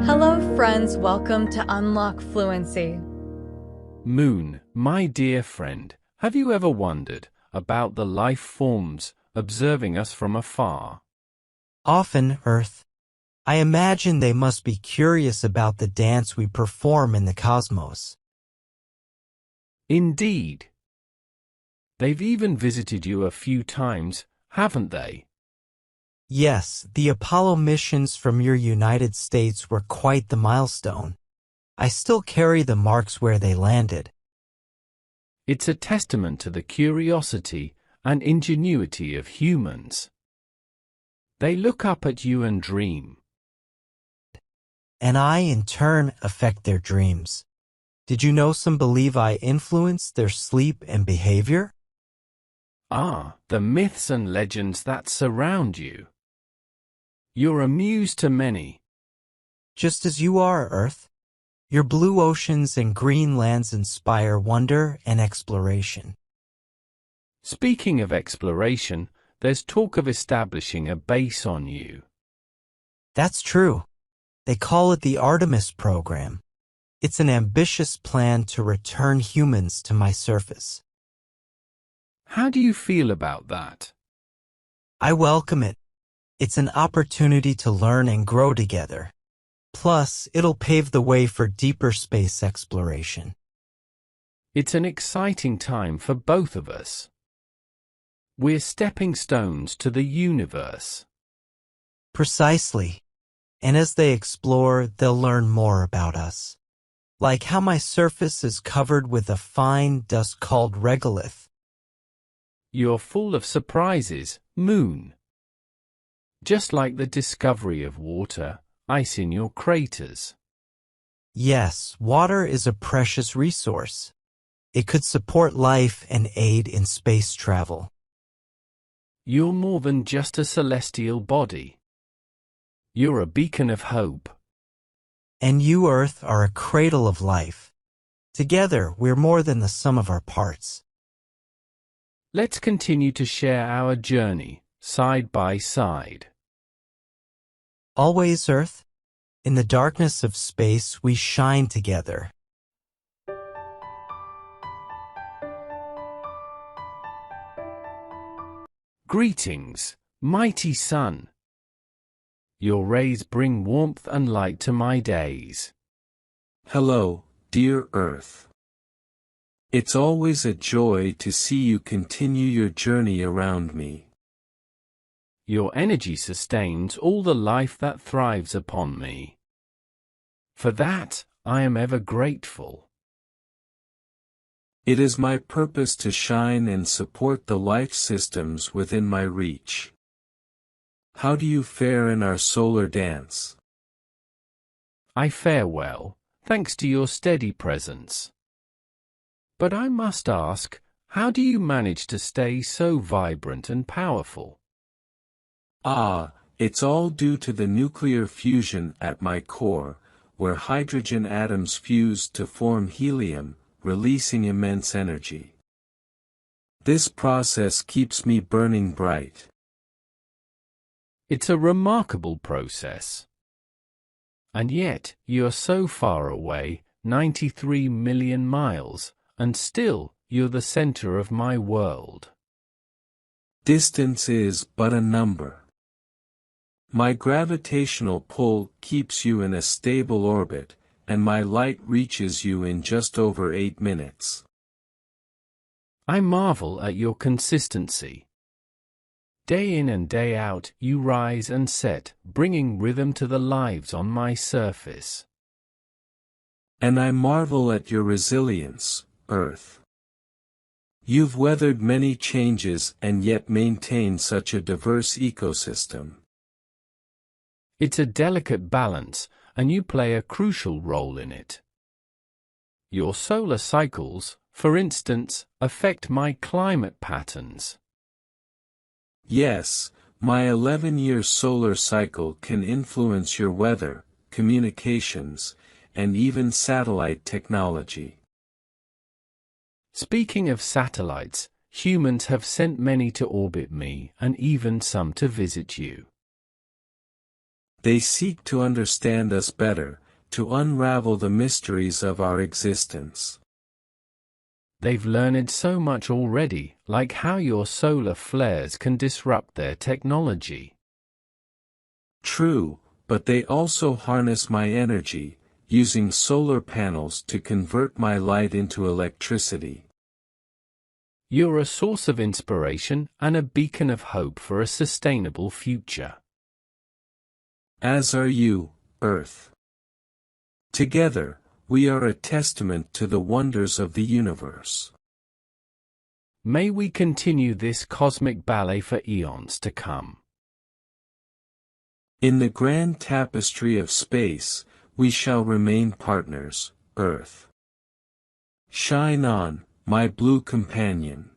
Hello friends, welcome to Unlock Fluency. Moon, my dear friend, have you ever wondered about the life forms observing us from afar? Often, Earth. I imagine they must be curious about the dance we perform in the cosmos. Indeed. They've even visited you a few times, haven't they? Yes, the Apollo missions from your United States were quite the milestone. I still carry the marks where they landed. It's a testament to the curiosity and ingenuity of humans. They look up at you and dream. And I, in turn, affect their dreams. Did you know some believe I influence their sleep and behavior? Ah, the myths and legends that surround you. You're a muse to many. Just as you are, Earth. Your blue oceans and green lands inspire wonder and exploration. Speaking of exploration, there's talk of establishing a base on you. That's true. They call it the Artemis program. It's an ambitious plan to return humans to my surface. How do you feel about that? I welcome it. It's an opportunity to learn and grow together. Plus, it'll pave the way for deeper space exploration. It's an exciting time for both of us. We're stepping stones to the universe. Precisely. And as they explore, they'll learn more about us. Like how my surface is covered with a fine dust called regolith. You're full of surprises, Moon. Just like the discovery of water, ice in your craters. Yes, water is a precious resource. It could support life and aid in space travel. You're more than just a celestial body. You're a beacon of hope. And you, Earth, are a cradle of life. Together, we're more than the sum of our parts. Let's continue to share our journey, side by side. Always, Earth. In the darkness of space, we shine together. Greetings, mighty sun. Your rays bring warmth and light to my days. Hello, dear Earth. It's always a joy to see you continue your journey around me. Your energy sustains all the life that thrives upon me. For that, I am ever grateful. It is my purpose to shine and support the life systems within my reach. How do you fare in our solar dance? I fare well, thanks to your steady presence. But I must ask, how do you manage to stay so vibrant and powerful? It's all due to the nuclear fusion at my core, where hydrogen atoms fuse to form helium, releasing immense energy. This process keeps me burning bright. It's a remarkable process. And yet, you're so far away, 93 million miles, and still, you're the center of my world. Distance is but a number. My gravitational pull keeps you in a stable orbit, and my light reaches you in just over 8 minutes. I marvel at your consistency. Day in and day out, you rise and set, bringing rhythm to the lives on my surface. And I marvel at your resilience, Earth. You've weathered many changes and yet maintained such a diverse ecosystem. It's a delicate balance, and you play a crucial role in it. Your solar cycles, for instance, affect my climate patterns. Yes, my 11-year solar cycle can influence your weather, communications, and even satellite technology. Speaking of satellites, humans have sent many to orbit me and even some to visit you. They seek to understand us better, to unravel the mysteries of our existence. They've learned so much already, like how your solar flares can disrupt their technology. True, but they also harness my energy, using solar panels to convert my light into electricity. You're a source of inspiration and a beacon of hope for a sustainable future. As are you, Earth. Together, we are a testament to the wonders of the universe. May we continue this cosmic ballet for eons to come. In the grand tapestry of space, we shall remain partners, Earth. Shine on, my blue companion.